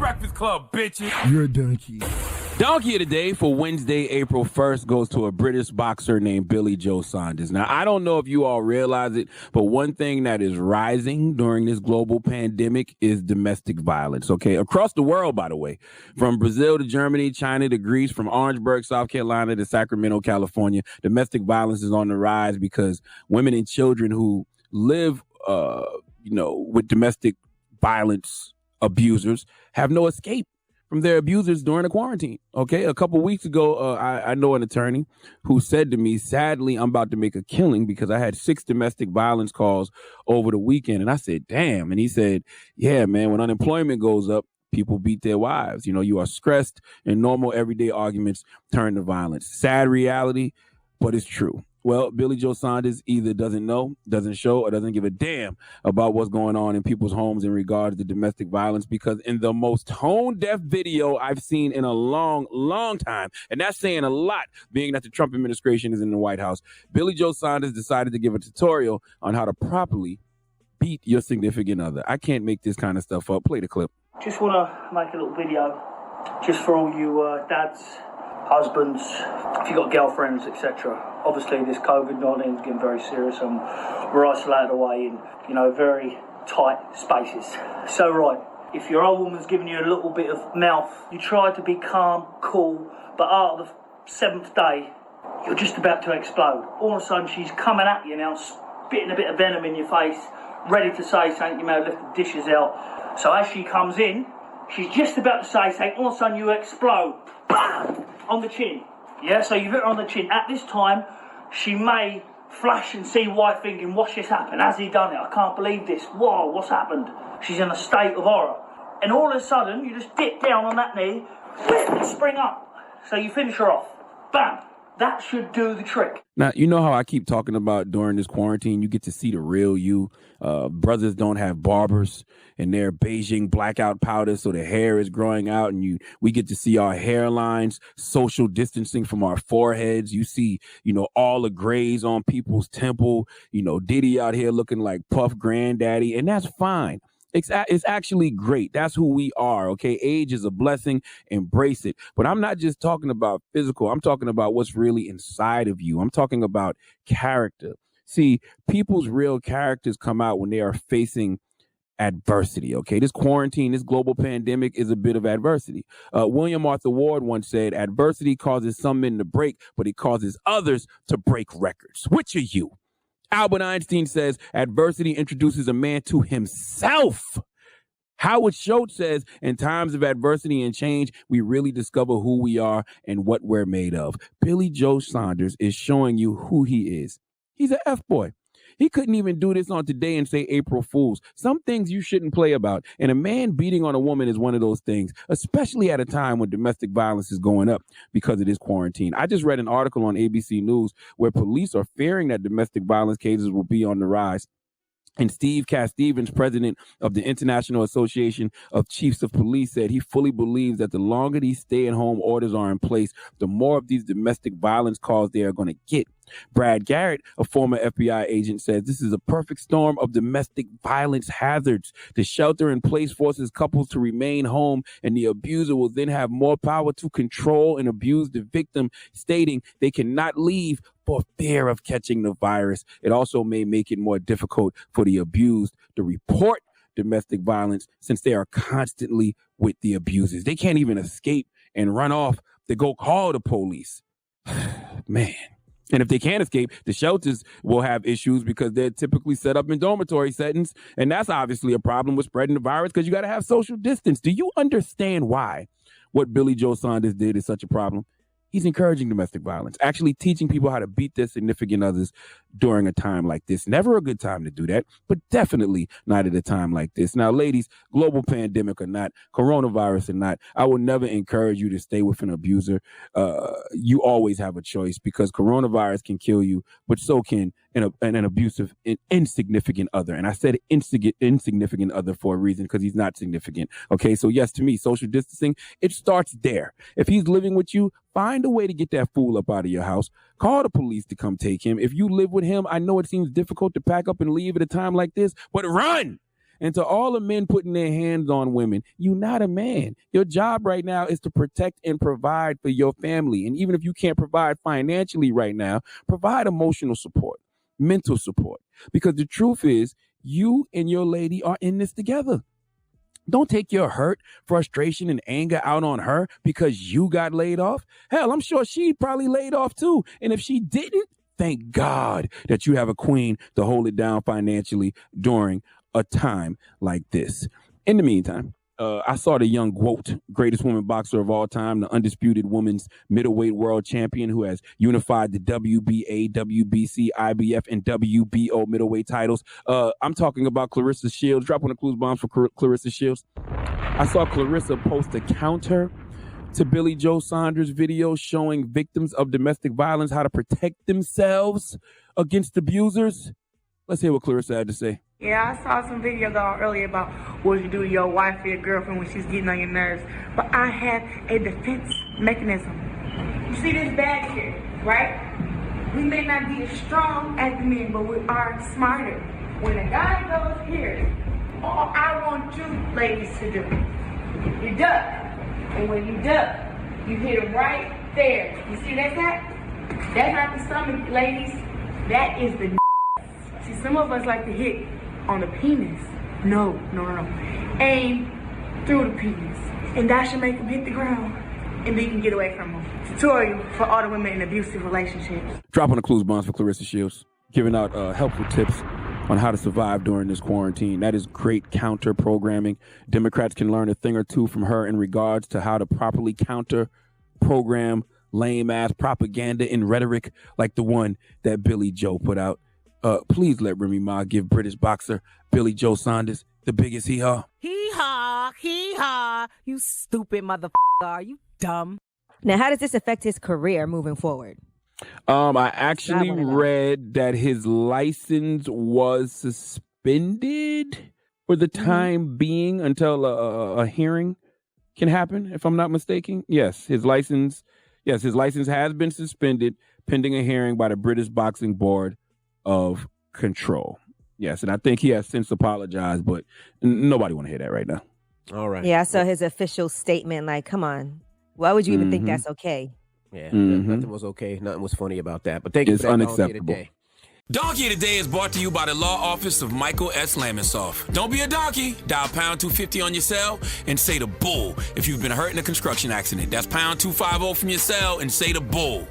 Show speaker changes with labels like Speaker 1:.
Speaker 1: Breakfast Club, bitches.
Speaker 2: You're a donkey.
Speaker 1: Donkey of the day for Wednesday, April 1st goes to a British boxer named Billy Joe Saunders. Now, I don't know if you all realize it, but one thing that is rising during this global pandemic is domestic violence, okay? Across the world, by the way, from Brazil to Germany, China to Greece, from Orangeburg, South Carolina to Sacramento, California, domestic violence is on the rise because women and children who live, with domestic violence abusers have no escape from their abusers during the quarantine. Okay. A couple weeks ago, I know an attorney who said to me, sadly, I'm about to make a killing because I had 6 domestic violence calls over the weekend. And I said, damn. And he said, yeah, man, when unemployment goes up, people beat their wives. You know, you are stressed and normal everyday arguments turn to violence. Sad reality, but it's true. Well, Billy Joe Saunders either doesn't know, doesn't show, or doesn't give a damn about what's going on in people's homes in regards to domestic violence, because in the most tone-deaf video I've seen in a long, long time, and that's saying a lot, being that the Trump administration is in the White House, Billy Joe Saunders decided to give a tutorial on how to properly beat your significant other. I can't make this kind of stuff up. Play the clip.
Speaker 3: Just want to make a little video just for all you dads, husbands, if you've got girlfriends, etc. Obviously, this COVID-19 is getting very serious and we're isolated away in, very tight spaces. So, right, if your old woman's giving you a little bit of mouth, you try to be calm, cool, but after the 7th day, you're just about to explode. All of a sudden, she's coming at you now, spitting a bit of venom in your face, ready to say something, you may have left the dishes out. So as she comes in, she's just about to say something, all of a sudden you explode. Bam! On the chin. Yeah, so you've hit her on the chin. At this time, she may flash and see white thinking, what's just happened? Has he done it? I can't believe this. Whoa, what's happened? She's in a state of horror. And all of a sudden, you just dip down on that knee, whip, and spring up. So you finish her off. Bam! That should do the trick.
Speaker 1: Now, you know how I keep talking about during this quarantine, you get to see the real you. Brothers don't have barbers and their Beijing blackout powder, so the hair is growing out, and we get to see our hairlines, social distancing from our foreheads. You see, all the grays on people's temple, Diddy out here looking like Puff Granddaddy, and that's fine. It's actually great. That's who we are, okay? Age is a blessing. Embrace it. But I'm not just talking about physical. I'm talking about what's really inside of you. I'm talking about character. See, people's real characters come out when they are facing adversity, okay? This quarantine, this global pandemic is a bit of adversity. William Arthur Ward once said, adversity causes some men to break, but it causes others to break records. Which are you? Albert Einstein says adversity introduces a man to himself. Howard Schultz says in times of adversity and change, we really discover who we are and what we're made of. Billy Joe Saunders is showing you who he is. He's an F-boy. He couldn't even do this on Today and say April Fools. Some things you shouldn't play about. And a man beating on a woman is one of those things, especially at a time when domestic violence is going up because of this quarantine. I just read an article on ABC News where police are fearing that domestic violence cases will be on the rise. And Steve Cass-Stevens, president of the International Association of Chiefs of Police, said he fully believes that the longer these stay-at-home orders are in place, the more of these domestic violence calls they are going to get. Brad Garrett, a former FBI agent, says this is a perfect storm of domestic violence hazards. The shelter-in-place forces couples to remain home, and the abuser will then have more power to control and abuse the victim, stating they cannot leave for fear of catching the virus. It also may make it more difficult for the abused to report domestic violence since they are constantly with the abusers. They can't even escape and run off to go call the police. Man. And if they can't escape, the shelters will have issues because they're typically set up in dormitory settings. And that's obviously a problem with spreading the virus because you got to have social distance. Do you understand why what Billy Joe Saunders did is such a problem? He's encouraging domestic violence, actually teaching people how to beat their significant others during a time like this. Never a good time to do that, but definitely not at a time like this. Now, ladies, global pandemic or not, coronavirus or not, I will never encourage you to stay with an abuser. You always have a choice because coronavirus can kill you, but so can an abusive, insignificant other. And I said insignificant other for a reason because he's not significant. Okay, so yes, to me, social distancing, it starts there. If he's living with you, find a way to get that fool up out of your house. Call the police to come take him. If you live with him, I know it seems difficult to pack up and leave at a time like this, but run. And to all the men putting their hands on women, you're not a man. Your job right now is to protect and provide for your family. And even if you can't provide financially right now, provide emotional support, mental support. Because the truth is, you and your lady are in this together. Don't take your hurt, frustration, and anger out on her because you got laid off. Hell, I'm sure she probably laid off too. And if she didn't, thank God that you have a queen to hold it down financially during a time like this. In the meantime, I saw the young GWOAT, greatest woman boxer of all time, the undisputed women's middleweight world champion who has unified the WBA, WBC, IBF, and WBO middleweight titles. I'm talking about Clarissa Shields. Drop on the clues bombs for Clarissa Shields. I saw Clarissa post a counter to Billy Joe Saunders' video showing victims of domestic violence how to protect themselves against abusers. Let's hear what Clarissa had to say.
Speaker 2: Yeah, I saw some video going earlier about what you do to your wife or your girlfriend when she's getting on your nerves. But I have a defense mechanism. You see this bag here, right? We may not be as strong as the men, but we are smarter. When a guy goes here, all I want you ladies to do, you duck. And when you duck, you hit him right there. You see that's that? That's not the stomach, ladies. That is the See, some of us like to hit on the penis. No. Aim through the penis. And that should make him hit the ground. And then you can get away from him. Tutorial for all the women in abusive relationships.
Speaker 1: Drop on the clues bombs for Clarissa Shields, giving out helpful tips on how to survive during this quarantine. That is great counter programming. Democrats can learn a thing or two from her in regards to how to properly counter program lame ass propaganda and rhetoric like the one that Billy Joe put out. Please let Remy Ma give British boxer Billy Joe Saunders the biggest hee-haw.
Speaker 4: Hee-haw, hee-haw. You stupid motherfucker. Are you dumb?
Speaker 5: Now, how does this affect his career moving forward?
Speaker 1: I actually read that his license was suspended for the time being until a hearing can happen, if I'm not mistaken. Yes, his license has been suspended pending a hearing by the British Boxing Board of Control. Yes, and I think he has since apologized, but nobody want to hear that right now.
Speaker 6: All right.
Speaker 5: Yeah, I saw his official statement. Like, come on. Why would you even think that's okay?
Speaker 6: Yeah, nothing was okay. Nothing was funny about that. But thank you for that.
Speaker 1: Unacceptable.
Speaker 7: Donkey of the Day is brought to you by the law office of Michael S. Lamonsoff. Don't be a donkey. Dial pound 250 on your cell and say the bull if you've been hurt in a construction accident. That's pound 250 from your cell and say the bull.